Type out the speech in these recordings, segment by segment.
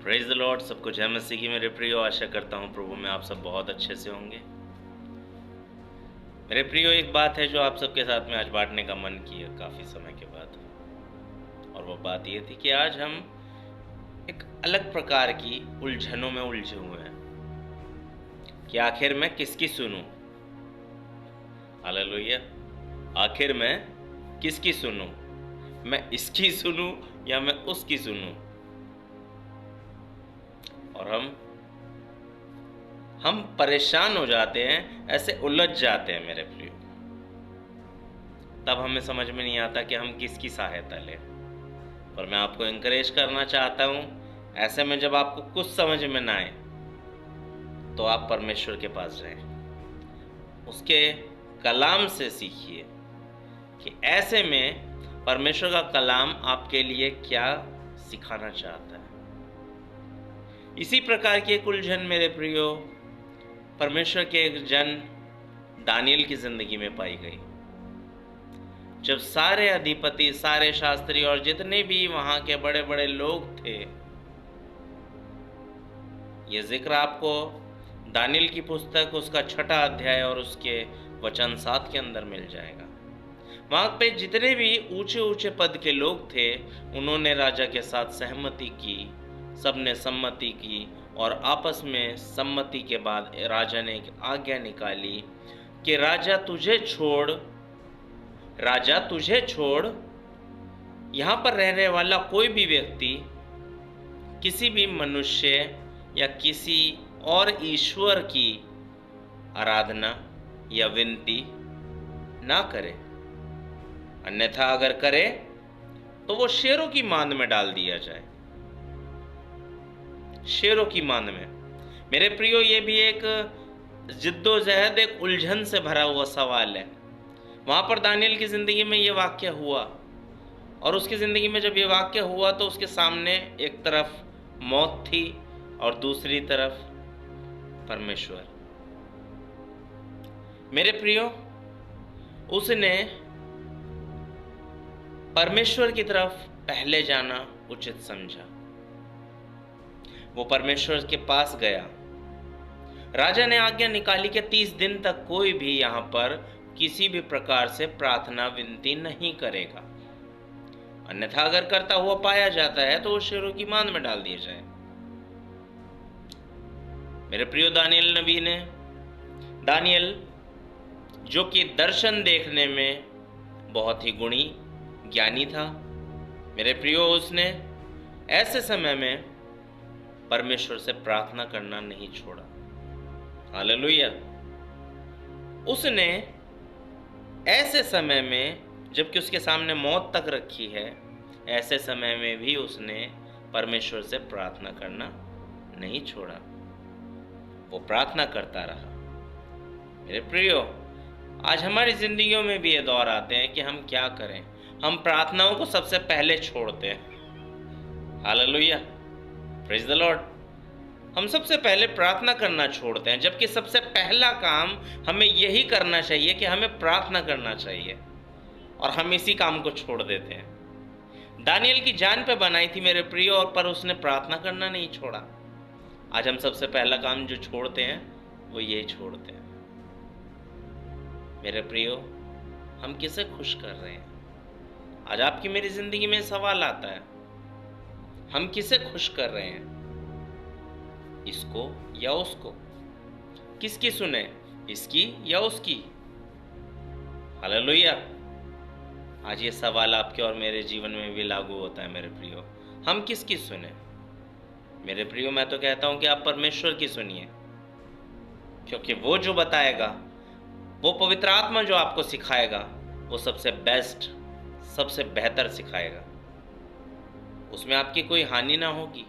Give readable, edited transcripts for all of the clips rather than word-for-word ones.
Praise the Lord. सबको जय मसीह की मेरे प्रियो। आशा करता हूँ प्रभु में आप सब बहुत अच्छे से होंगे। मेरे प्रियो, एक बात है जो आप सबके साथ में आज बांटने का मन किया काफ़ी समय के बाद, और वो बात ये थी कि आज हम एक अलग प्रकार की उलझनों में उलझे हुए हैं कि आखिर मैं किसकी सुनूं। हालेलुया। आखिर मैं किसकी सुनूं? मैं इसकी सुनूं या मैं उसकी सुनूं? और हम परेशान हो जाते हैं, ऐसे उलझ जाते हैं मेरे प्रियो। तब हमें समझ में नहीं आता कि हम किसकी सहायता लें। पर मैं आपको एनकरेज करना चाहता हूं, ऐसे में जब आपको कुछ समझ में ना आए तो आप परमेश्वर के पास जाएं, उसके कलाम से सीखिए कि ऐसे में परमेश्वर का कलाम आपके लिए क्या सिखाना चाहता है। इसी प्रकार की एक उलझन मेरे प्रियो परमेश्वर के एक जन दानियल की जिंदगी में पाई गई। जब सारे अधिपति, सारे शास्त्री और जितने भी वहां के बड़े बड़े लोग थे, ये जिक्र आपको दानियल की पुस्तक उसका 6वां अध्याय और उसके वचन 7 के अंदर मिल जाएगा। वहां पे जितने भी ऊंचे ऊंचे पद के लोग थे, उन्होंने राजा के साथ सहमति की, सबने सम्मति की, और आपस में सम्मति के बाद राजा ने एक आज्ञा निकाली कि राजा तुझे छोड़ यहाँ पर रहने वाला कोई भी व्यक्ति किसी भी मनुष्य या किसी और ईश्वर की आराधना या विनती ना करे, अन्यथा अगर करे तो वो शेरों की मांद में डाल दिया जाए। शेरों की मांद में। मेरे प्रियो, ये भी एक जिद्दोजहद, एक उलझन से भरा हुआ सवाल है। वहां पर दानियल की जिंदगी में ये वाक्य हुआ, और उसकी जिंदगी में जब ये वाक्य हुआ तो उसके सामने एक तरफ मौत थी और दूसरी तरफ परमेश्वर। मेरे प्रियो, उसने परमेश्वर की तरफ पहले जाना उचित समझा। वो परमेश्वर के पास गया। राजा ने आज्ञा निकाली कि 30 दिन तक कोई भी यहां पर किसी भी प्रकार से प्रार्थना विनती नहीं करेगा, अन्यथा अगर करता हुआ पाया जाता है तो वो शेरों की मांद में डाल दिया जाए। मेरे प्रियो, दानियल जो कि दर्शन देखने में बहुत ही गुणी ज्ञानी था, मेरे प्रियो, उसने ऐसे समय में परमेश्वर से प्रार्थना करना नहीं छोड़ा। हालेलुया। उसने ऐसे समय में, जबकि उसके सामने मौत तक रखी है, ऐसे समय में भी उसने परमेश्वर से प्रार्थना करना नहीं छोड़ा। वो प्रार्थना करता रहा। मेरे प्रियो, आज हमारी जिंदगियों में भी ये दौर आते हैं कि हम क्या करें। हम प्रार्थनाओं को सबसे पहले छोड़ते हैं। Hallelujah, praise the Lord. हम सबसे पहले प्रार्थना करना छोड़ते हैं, जबकि सबसे पहला काम हमें यही करना चाहिए कि हमें प्रार्थना करना चाहिए, और हम इसी काम को छोड़ देते हैं। दानियल की जान पे बनाई थी मेरे प्रियो, और पर उसने प्रार्थना करना नहीं छोड़ा। आज हम सबसे पहला काम जो छोड़ते हैं वो यही छोड़ते हैं। मेरे प्रियो, हम किसे खुश कर रहे हैं? आज आपकी मेरी जिंदगी में सवाल आता है, हम किसे खुश कर रहे हैं? इसको या उसको? किसकी सुने, इसकी या उसकी? हालेलुया। आज ये सवाल आपके और मेरे जीवन में भी लागू होता है मेरे प्रियो। हम किसकी सुने? मेरे प्रियो, मैं तो कहता हूं कि आप परमेश्वर की सुनिए, क्योंकि वो जो बताएगा, वो पवित्र आत्मा जो आपको सिखाएगा, वो सबसे बेस्ट, सबसे बेहतर सिखाएगा। उसमें आपकी कोई हानि ना होगी,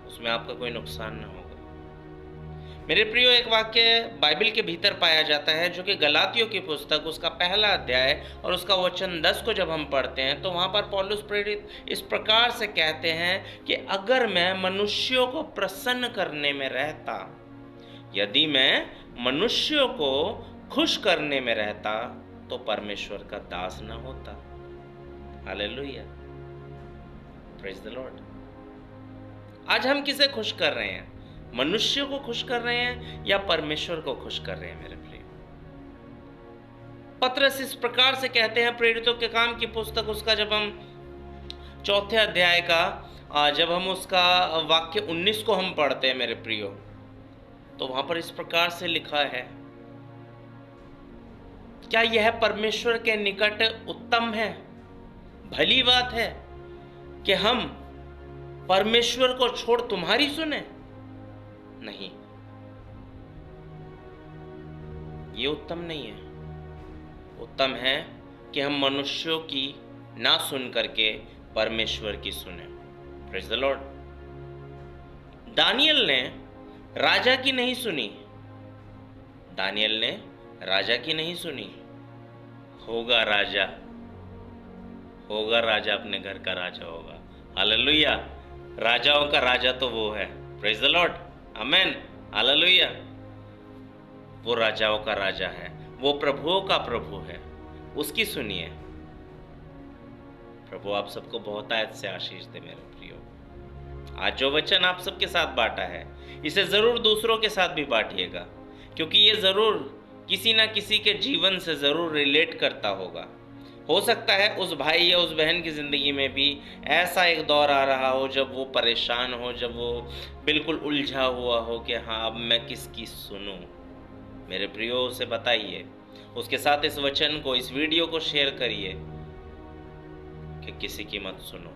उसमें आपका कोई नुकसान ना होगा। मेरे प्रियो, एक वाक्य बाइबल के भीतर पाया जाता है, जो कि गलातियों की पुस्तक उसका 1 अध्याय और उसका वचन 10 को जब हम पढ़ते हैं तो वहां पर पौलुस प्रेरित इस प्रकार से कहते हैं कि अगर मैं मनुष्यों को प्रसन्न करने में रहता, यदि मैं मनुष्यों को खुश करने में रहता, तो परमेश्वर का दास न होता। Hallelujah, praise the Lord. आज हम किसे खुश कर रहे हैं? मनुष्य को खुश कर रहे हैं या परमेश्वर को खुश कर रहे हैं मेरे प्रिय? पतरस इस प्रकार से कहते हैं, प्रेरितों के काम की पुस्तक उसका जब हम 4 अध्याय का जब हम उसका वाक्य 19 को हम पढ़ते हैं मेरे प्रियो, तो वहां पर इस प्रकार से लिखा है, क्या यह परमेश्वर के निकट उत्तम है? भली बात है कि हम परमेश्वर को छोड़ तुम्हारी सुने? नहीं, ये उत्तम नहीं है। उत्तम है कि हम मनुष्यों की ना सुन करके परमेश्वर की सुने। Praise the Lord. दानियल ने राजा की नहीं सुनी। दानियल ने राजा की नहीं सुनी। होगा राजा, अपने घर का राजा होगा। हालेलुया। राजाओं का राजा तो वो है। Praise the Lord. Amen. Hallelujah. वो राजाओं का राजा है, वो प्रभुओं का प्रभु है, उसकी सुनिए। प्रभु आप सबको बहुत आयत से आशीष दे मेरे प्रियो। आज जो वचन आप सबके साथ बांटा है, इसे जरूर दूसरों के साथ भी बांटिएगा, क्योंकि ये जरूर किसी ना किसी के जीवन से जरूर रिलेट करता होगा। हो सकता है उस भाई या उस बहन की जिंदगी में भी ऐसा एक दौर आ रहा हो जब वो परेशान हो, जब वो बिल्कुल उलझा हुआ हो कि हाँ अब मैं किसकी सुनूं। मेरे प्रियो उसे बताइए, उसके साथ इस वचन को, इस वीडियो को शेयर करिए कि किसी की मत सुनो,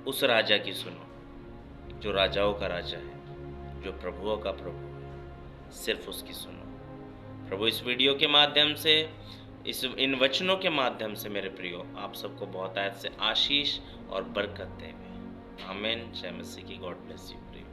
उस राजा की सुनो जो राजाओं का राजा है, जो प्रभुओं का प्रभु है। सिर्फ उसकी सुनो। प्रभु इस वीडियो के माध्यम से, इन वचनों के माध्यम से मेरे प्रियो आप सबको बहुत आयत से आशीष और बरकत देवे। आमीन। जय मसीह की। गॉड ब्लेस यू प्रियो।